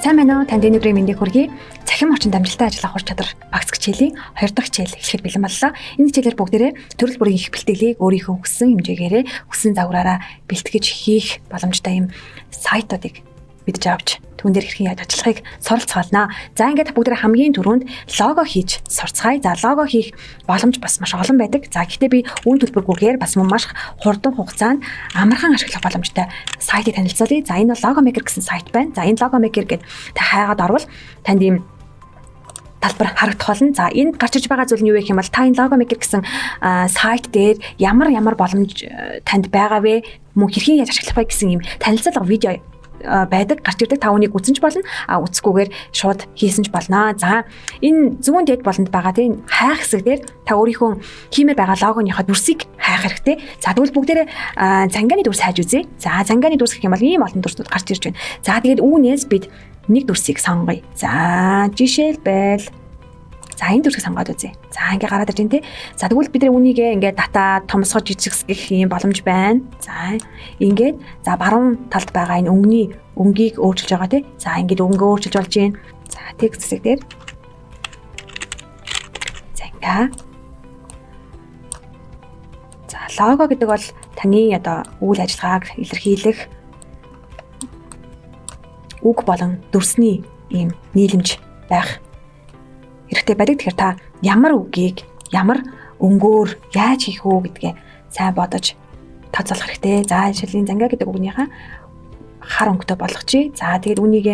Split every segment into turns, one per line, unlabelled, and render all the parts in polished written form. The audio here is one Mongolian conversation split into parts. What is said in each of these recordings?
Сайн байна уу? Танд өнөөдрийн мэндийг хүргэе. Цахим орчинд амжилттай ажиллах ур чадвар багц хичээлийн 2 дахь хичээл эхлэхэд бэлэн боллоо. Энэ хичээлээр бүгдээрээ төрөл бүрийн их бэлтгэлийг өөрийнхөө хүссэн хэмжээгээрээ хүссэн загвараараа бэлтгэж хийх боломжтой юм сайтуудыг мэдж авч түүн дээр хэрхэн яаж ажиллахыг суралцгаалнаа. За ингээд бүгдээрээ хамгийн түрүүнд лого хийж сурцгаая. За лого хийх боломж бас маш олон байдаг. За гэхдээ би үн төлбөргүйгээр бас маш хурдан хугацаанд амархан ашиглах боломжтой сайтыг танилцуулъя. За энэ бол Logo Maker гэсэн сайт байна. За энэ Logo Maker гэдэг та хайгаад орвол танд ийм талбар харагдах болно. За энд гарч иж байгаа зүйл нь юу вэ гэх юм бол та энэ Logo Maker гэсэн сайт дээр ямар боломж танд байгаа вэ? Мөн хэрхэн яаж ашиглах вэ гэсэн ийм танилцуулга видео байдаг гарч ирдэг. Та үнийг үзэн ч болно, үзэхгүйгээр шууд хийсэн ч болно. За энэ зүүн дэд болонд байгаа тийм хайх хэсэг дээр та өөрийнхөө хиймээр байгаа логоныхоо дүрсийг хайх хэрэгтэй. За тэгвэл бүгдээрээ цанганы дүрс хайж үзье. За цанганы дүрс гэх юм бол ийм олон дүрсүүд гарч ирж байна. За тэгээд үүнээс бид нэг дүрсийг сонгоё. За жишээлбэл за энэ дүрсийг сонгоод үзье. За ингээ гараад ирж байна тий. За тэгвэл бид үүнийг ингээ дата томсгож жижигсгэх юм боломж байна. За ингээд за баруун талд байгаа энэ өнгийг өөрчилж байгаа тий. За ингээд өнгөө өөрчилж болж байна. За текст хэсэг дээр за ингээ. За лого гэдэг бол таны одоо үйл ажиллагааг илэрхийлэх үг болон дүрсний ийм нийлэмж байх хэрэгтэй байдаг. Тэгэхээр та ямар үгийг ямар өнгөөр яаж хийх үү гэдгээ сайн бодож тооцоолох хэрэгтэй. За жишээлийн зангаа гэдэг үгнийхээ хар өнгөтэй болгочихъя. За тэгээд үүнийг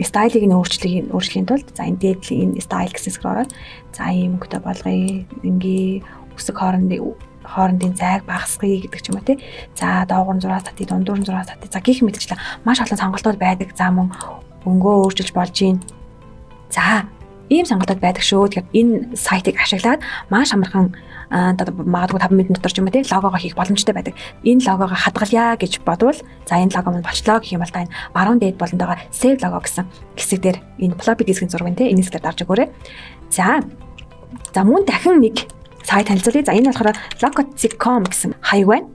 стайлыг нь өөрчлөхийн тулд за энэ дээдлийн энэ стайл гэсэн хэсгээр ороод за ийм өнгөтэй болгоё. Ингээ үсэг хоорондын зайг багасгая гэдэг ч юм уу тий. За доогуур 6 сатын, дундуур 6 сатын. За гэх мэтчлэн маш олон сонголтууд байдаг. За мөн өнгөө өөрчилж болж гин. За ийм сонголтууд байдаг шүү. Тэгэхээр энэ сайтыг ашиглаад маш амархан магадгүй 5 минут дотор ч юм уу тийм логого хийх боломжтой байдаг. Энэ логого хадгалъя гэж бодвол за энэ лого маань болчлоо гэх юм бол та энэ баруун дээд болонд байгаа save logo гэсэн хэсэг дээр энэ floppy disk-ийн зураг тийм энэ хэсгээр дарж өгөөрэй. За мөн дахин нэг сайт танилцуулъя. За энэ болохоор logo.com гэсэн хаяг байна.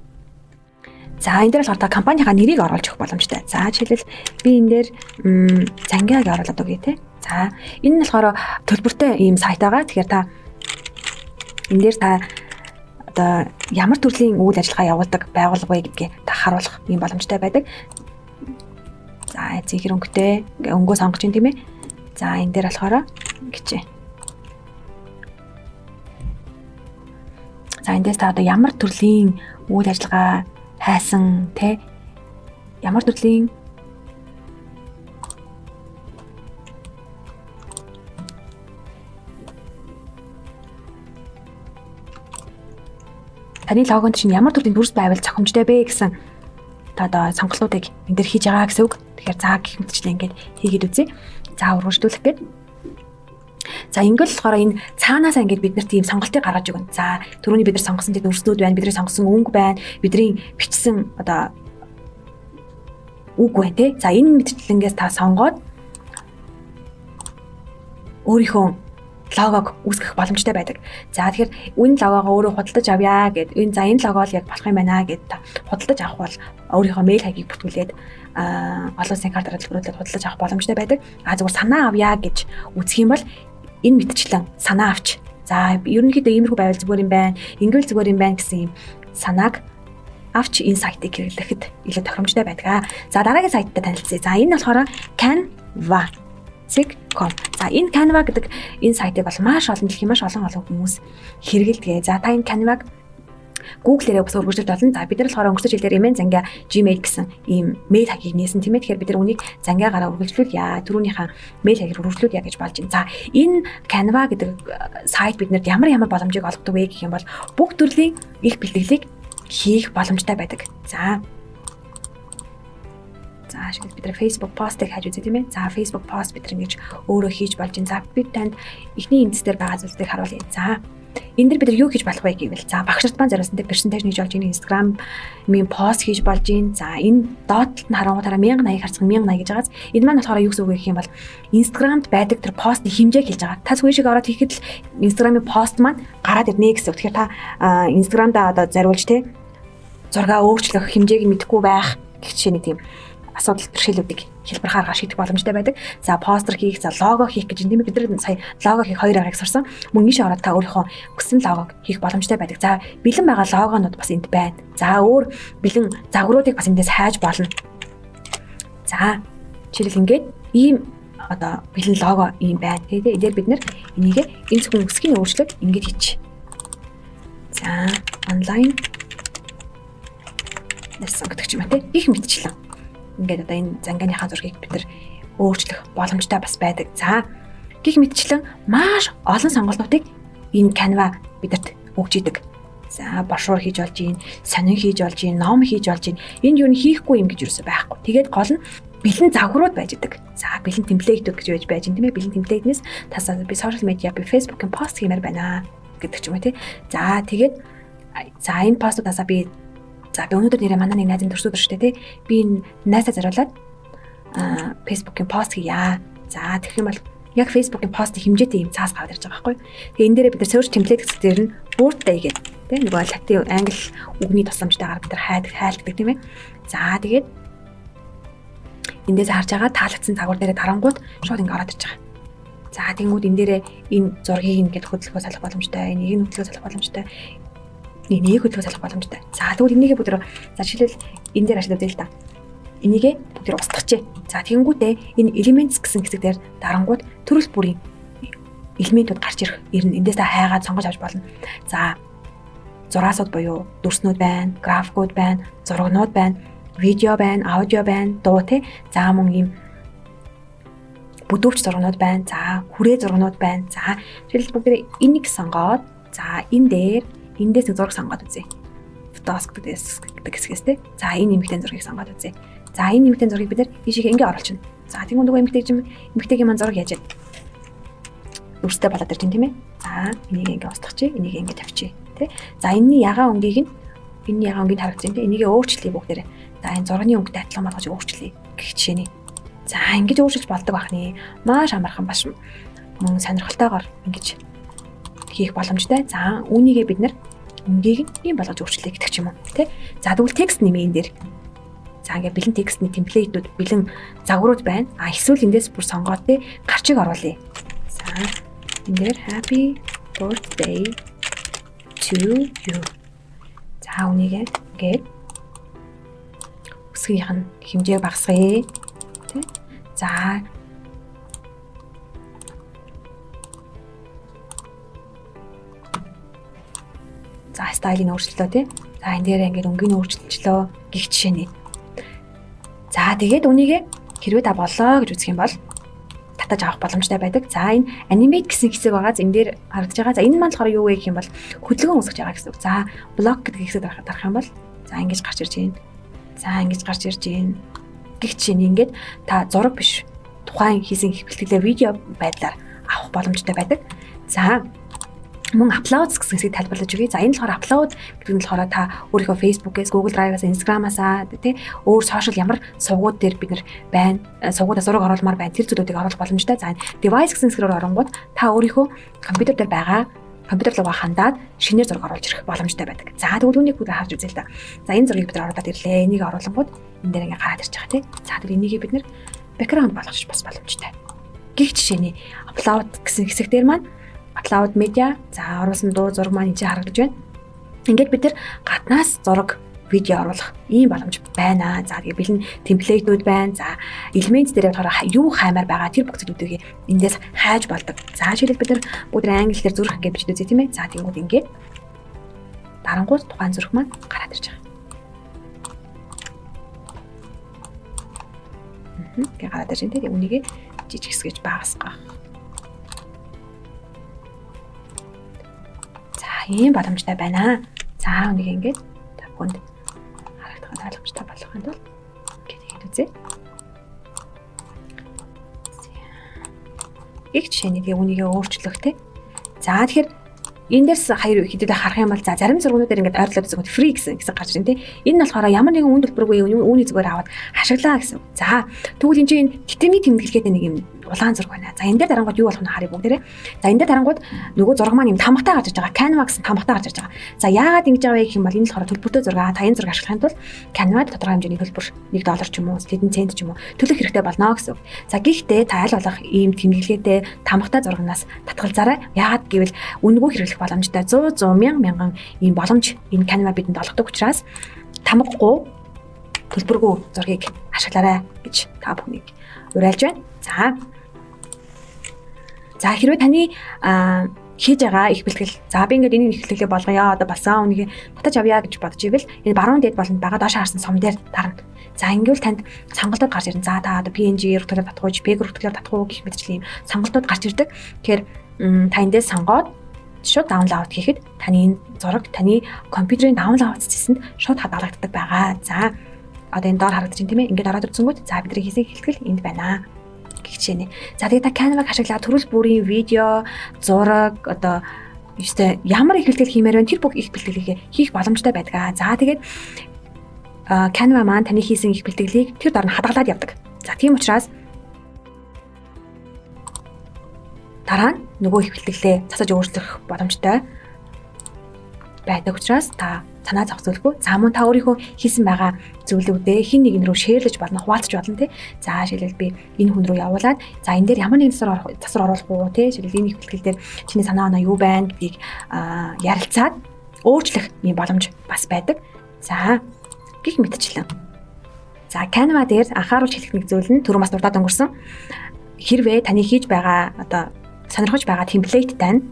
За энэ дээр болохоор та компанийнхаа нэрийг оруулж өгөх боломжтой. За жишээлбэл би энэ дээр зангааг оруулаад өгье тийм. За энэ нь болохоор төлбөртэй ийм сайт байгаа. Тэгэхээр та энэ дээр та одоо ямар төрлийн үйл ажиллагаа явуулдаг байгууллага вэ гэдгээ та харуулах ийм боломжтой байдаг. За зэхэр өнгөтэй өнгөө сонгож ин тийм ээ. За энэ дээр болохоор гэж. За эндээс та одоо ямар төрлийн үйл ажиллагаа хайсан те ямар төрлийн таны логонд чинь ямар төрлийн дүрс байвал зохимжтой бэ гэсэн та одоо сонголтуудыг энэ дээр хийж байгаа гэсэн үг. Тэгэхээр за гэх мэтчлэн ингээд хийгээд үзье. За урагшлуулах гээд. За ингээл болохоор энэ цаанаасаа ингээд бид нарт ийм сонголтыг гаргаж өгнө. За түрүүний бид нар сонгосон тийм дүрснүүд байна, бидний сонгосон өнгө байна, бидний бичсэн одоо үг байна тий. За энэ мэтчлэнгээс та сонгоод өөрийнхөө логог үүсгэх боломжтой байдаг. За тэгэхээр энэ логогоо өөрөө худалдаж авъя гэд энэ за энэ лого л яг болох юм байна гэд та худалдаж авах бол өөрийнхөө мэйл хаягийг бүртгүүлээд олон улсын картаар төлбөрөөлөд худалдаж авах боломжтой байдаг. Зүгээр санаа авъя гэж үзэх юм бол энэ мэтчлэн санаа авч за ерөнхийдөө иймэрхүү байвал зүгээр юм байна, ингээл зүгээр юм байна гэсэн юм санааг авч энэ сайтыг хэрэглэхэд илүү тохиромжтой байдаг. За дараагийн сайттай танилцъя. За энэ болохоор Canva.com. За энэ Canva гэдэг энэ сайтыг бол маш олон дэлхийн маш олон хүмүүс хэрэгэлдэг. За та энэ Canva-г Google-ээрээ бас өргөжлөж болно. За бид нар болохоор өнгөрсөн жилдээр Эмэн зангаа Gmail гэсэн ийм мэйл хаягийг нээсэн тийм ээ. Тэгэхээр бид нар үнийг зангаагаараа өргөжлүүлъя. Түрүүнийхээ мэйл хаягаар өргөжлүүлъя гэж болж байна. За энэ Canva гэдэг сайт биднэрт ямар боломжийг олгодог вэ гэх юм бол бүх төрлийн их бэлтгэлийг хийх боломжтой байдаг. За шийдэл бид нар Facebook пост-ыг хайж үзье тийм ээ. За Facebook пост бид нар ингэж өөрөө хийж болж байна. За бид танд эхний эндс дээр байгаа зүйлсийг харуулъя. За энэ дэр бид нар юу хийж болох вэ гэвэл за багш нарт маань зориулсан дээр презентацийн хийж болж байна. Instagram-ийн пост хийж болж байна. За энэ доотлолт нь харангуйтаараа 1080 харьцан 1080 гэж байгааз энэ маань болохоор юу гэсэн үг вэ гэх юм бол Instagram-д байдаг тэр постны хэмжээг хэлж байгаа. Та сүүшиг ороод хийхэд л Instagram-ийн пост маань гараад ирнэ гэсэн үг. Тэгэхээр та Instagram-да одоо зориулж зургаа өөрчлөх хэмжээг мэдэхгүй байх гэх жишээний тийм асуудал бэрхшээлүүдийг хэлбэр харгаар шийдэх боломжтой байдаг. За постэр хийх, за лого хийх гэж тийм ээ бид нар сая лого хийх 2 аргыг сурсан. Мөн ийшээ ороод та өөрийнхөө хүссэн логог хийх боломжтой байдаг. За бэлэн байгаа логонууд бас энд байна. За өөр бэлэн загваруудыг бас эндээс хайж болно. За жишээл ингээд ийм одоо бэлэн лого ийм байна. Тэгээд эдгээр бид нэр энийг энэ зөвхөн үсгийн өөрчлөлт ингэж хийчих. За онлайн нэсэн гэдэг ч юм уу те их мэдчихлээ. Ингээд одоо энэ зангааныхаа зургийг бид нар өөрчлөх боломжтой бас байдаг. За гих мэдчлэн маш олон сонголтуудыг энэ Canva бидэрт өгч идэг. За брошюр хийж болж гин, сонин хийж болж гин, ном хийж болж гин. Энд юу н хийхгүй юм гэж юусэн байхгүй. Тэгээд гол нь бэлэн загварууд байж идэг. За бэлэн темплейтүүд гэж байж тийм ээ. Бэлэн темплейтнээс тасаа би сошиал медиа би Facebook-ын пост хиймээр байна гэдэг ч юм уу тий. За тэгээд за энэ постуудаас би өнөөдөр нэрээ манай нэг найзын төрсөөр шүү дээ тий. Би энэ найзаа зориулаад Facebook-ын пост хийя. За тэгэх юм бол яг Facebook-ын пост хэмжээтэй юм цаас гараад ирж байгаа байхгүй. Тэгээ энэ дээрээ бид нар search template гэсэн дээр нь word day гэдэг тий. Нөгөө латин англи үгний тусламжтайгаар бид нар хайлтдаг тийм ээ. За тэгээд эндээс харж байгаа таалагдсан загвар дээрээ тарангууд шууд ингэ ороод ирж байгаа. За тэгэнгүүт энэ дээрээ энэ зургийг ингээд хөдөлгөөн салах боломжтой, энийг хөдөлгөөн салах боломжтой, энийг хөдөлгөөн салах боломжтой. За тэгвэл энийгээ бүдэр за жишээлбэл энэ дээр ашиглаж байл та. Энийгээ бүдэр устгачээ. За тэгэнгүүтээ энэ elements гэсэн хэсэг дээр дарангууд төрөл бүрийн элементүүд гарч ирнэ. Эндээс та хайгаад сонгож авч болно. За зураасууд буюу дүрснүүд байна, графикууд байна, зургнууд байна, видео байна, аудио байна, дуу тий. За мөн ийм бүдүүрч зургнууд байна. За хүрээ зургнууд байна. За жишээлбэл бүгд энийг сонгоод за энэ дээр эндээс нэг зураг сонгоод үзье. Фотос гэдэг хэсгээс тий. За энэ эмэгтэй зургийг сонгоод үзье. За энэ эмэгтэй зургийг бид нэр ийшээ ингээ оруулчихна. За тэгвэл нөгөө эмэгтэйгийн маань зураг яаж үрстэй болоод ирж байна тийм ээ. За энийг ингээ устгахчи, энийг ингээ тавьчих тий. За энэний ягаан өнгийг харагдаж байна тий. Энийгээ өөрчлөе бүгдээрээ. За энэ зургийн өнгөтэй адилхан болгож өөрчлөе гэх жишээний. За ингэж өөрчилж болдог бахны маш амархан баш мөн сонирхолтойгоор ингэж хийх боломжтой. За үүнийгээ бид нэр өнгийг ийм болгож өөрчлөе гэдэг ч юм уу тий. За тэгвэл текст нэмээ энэ дээр. За ингээ бэлэн текстний темплейтүүд бэлэн загварууд байна. А эсвэл эндээс бүр сонгоод тий гарчиг оруулъя. За энэ дээр happy birthday to you. За үүнийгээ ингээд үсгийнх нь хэмжээг багасгая. Тэ? За стайлыг өөрчлөлөө тий. За энэ дээр ингээд өнгөний өөрчлөлчлөө гих жишээний. За тэгээд үнийг хэрвээ та болоо гэж үзэх юм бол татаж авах боломжтой байдаг. За энэ animate гэсэн хэсэг байгаа. Энэ дээр харагдаж байгаа. За энэ маань болохоор юу вэ гэх юм бол хөдөлгөөн үүсгэж байгаа гэсэн үг. За блок гэдэг хэсэг дарах юм бол за ингэж гарч ирж байна. За ингэж гарч ирж байна. Гэх чинь ингээд та зураг биш тухайн хийсэн бэлтгэлээ видео байдлаар авах боломжтой байдаг. За мөн uploads гэсэн хэсгийг тайлбарлаж өгье. За энэ болохоор upload гэдэг нь болохоор та өөрийнхөө Facebook-ээс, Google Drive-аас, Instagram-аас тий өөр social ямар сувгууд дээр бид нар байна. Сувгуудаа зураг оруулмаар байна. Тэр зүйлүүдийг оруулах боломжтой. За device гэсэн хэсгээр оронгууд та өөрийнхөө компьютер дээр байгаа компьютер руу хандаад шинээр зураг оруулж ирэх боломжтой байдаг. За тэгвэл үүнийг бүгд харж үзье л да. За энэ зургийг бид нар оруулаад ирлээ. Энийг оруулангууд энэ дээр ингээ гараад ирж байгаа тий. За тэгвэл энийг бид нар background болгож бас боломжтой. Гэх жишээний upload гэсэн хэсэг дээр маань upload media за оруулсан дуу зураг маань энэ харагдаж байна. Ингээд бид нар гаднаас зураг видео оруулах ийм боломж байна. За тэгээ бэлэн темплейтүүд байна. За элемент дээр болохоор юу хаймаар байгаа тэр бүх зүйлүүдийг эндээс хайж болдог. За жишээлбэл бид нар бүгд англиар зүрх гэж бичиж үзье тийм ээ. За тэнгууд ингээд дарангуут тухайн зүрх маань гараад ирж байгаа. Ингээ гараад ирж байна тийм. Үнийг жижиг хэсгэж багасгах. Ийм боломжтой байна. За үнийг ингээд та бүхэнд харагдах ойлгомжтой болгохын тулд ингээд хийгээд үзье. Их жишээний тэгээ үнийг өөрчлөх те. За тэгэхээр энэ дээрс хоёр хэдүүлээ харах юм бол за зарим зургуудаар ингээд ойрлоод үзэх free гэсэн гарч ирэн те. Энэ нь болохоор ямар нэгэн үн төлбөргүй үүний зүгээр аваад хашиглаа гэсэн. За тэгвэл энэ чинь титэмийн тэмдэглэхэд нэг юм улаан зураг байна. За энэ дээр дарангууд юу болох нь харъя бүгдээрээ. За энэ дээр дарангууд нөгөө зураг маань юм тамгатай гарч ирж байгаа. Canva гэсэн тамгатай гарч ирж байгаа. За яагаад ингэж байгаа вэ гэх юм бол энэ болохоор төлбөртэй зураг. Та энэ зураг ашиглахын тулд Canva тодорхой хэмжээний төлбөр $1 ч юм уу, хэдэн цент ч юм уу төлөх хэрэгтэй болно гэсэн үг. За гэхдээ та аль болох ийм тэмдэглэгээтэй тамгатай зурагнаас татгалзаарай. Яагаад гэвэл үнэгүй хэрэглэх боломжтой 100 мянган ийм боломж энэ Canva бидэнд олгодог учраас тамгахгүй төлбөргүй зургийг ашиглаарай гэж та бүхнийг уриалж байна. За хэрвээ таны хийж байгаа их бэлтгэл за би ингээд энийг их бэлтгэлээ болгоё одоо болсон үнийг татаж авъя гэж бодож ивэл энэ баруун дээд болонд байгаа доош харсан сум дээр дарна. За ингээд танд сонголтууд гарч ирнэ. За та одоо PNG рутгаар татах уу, JPEG рутгаар татах уу гэх мэтчлийн сонголтууд гарч ирдэг. Тэгэхээр та эндээс сонгоод шууд даунлоад хийхэд таны энэ зураг таны компьютерийн даунлоад хийсэнд шууд хадгалагддаг байгаа. За одоо энэ доор харагдаж байна тийм ээ. Ингээд ороод ирсэнгүүт за бидний хийсэн хэлтгэл энд байна гэх жишээ. За тэгээд та Canva-г ашиглаад төрөл бүрийн видео, зураг одоо ёстой ямар их бэлтгэл хиймээр байна тэр бүх их бэлтгэлийг хийх боломжтой байдаг. За тэгээд Canva маань таны хийсэн их бэлтгэлийг тэр дор нь хадгалаад явдаг. За тийм учраас дараа нь нөгөө их бэлтгэлээ засаж өөрчлөх боломжтой байдаг учраас та санаа зовсуулгүй. За мөн та өөрийнхөө хийсэн байгаа зүйлүүдээ хин нэгэн рүү шеэрлэж болно, хуваалцаж болно тий. За шилбэл би энэ хүн рүү явуулаад за энэ дээр ямар нэгэн засвар оруулах уу тий. Шилбэл энэ их бэлтгэл дээр чиний санаа оноо юу байна гэдгийг ярилцаад өөрчлөх юм боломж бас байдаг. За гэх мэтчлэн. За Canva дээр анхааруулж хэлэх нэг зүйл нь түрүү бас дурдаад өнгөрсөн. Хэрвээ таны хийж байгаа одоо сонирхож байгаа темплейт тань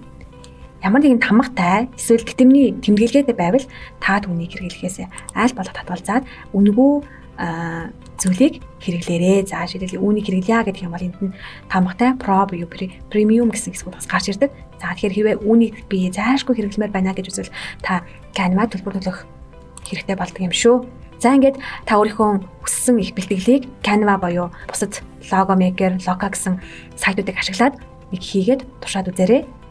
ямар нэгэн тамгатай эсвэл тэмдэгний тэмдэглэгээтэй байвал та түүнийг хэрэглэхээс аль болох татгалзаад үнэгүй зүйлийг хэрэглээрэй. За шийдэл үүнийг хэрэглэе гэдэг юм бол энд нь тамгатай Pro буюу Premium гэсэн хэсгүүд бас гарч ирдэг. За тэгэхээр хэрвээ үүнийг би зайлшгүй хэрэглэмээр байна гэж үзвэл та Canva төлбөр төлөх хэрэгтэй болдог юм шүү. За ингээд та өөрийнхөө хүссэн их бэлтгэлийг Canva буюу бусад Logo Maker, Loka гэсэн сайтуудыг ашиглаад нэг хийгээд туршаад үзээрэй.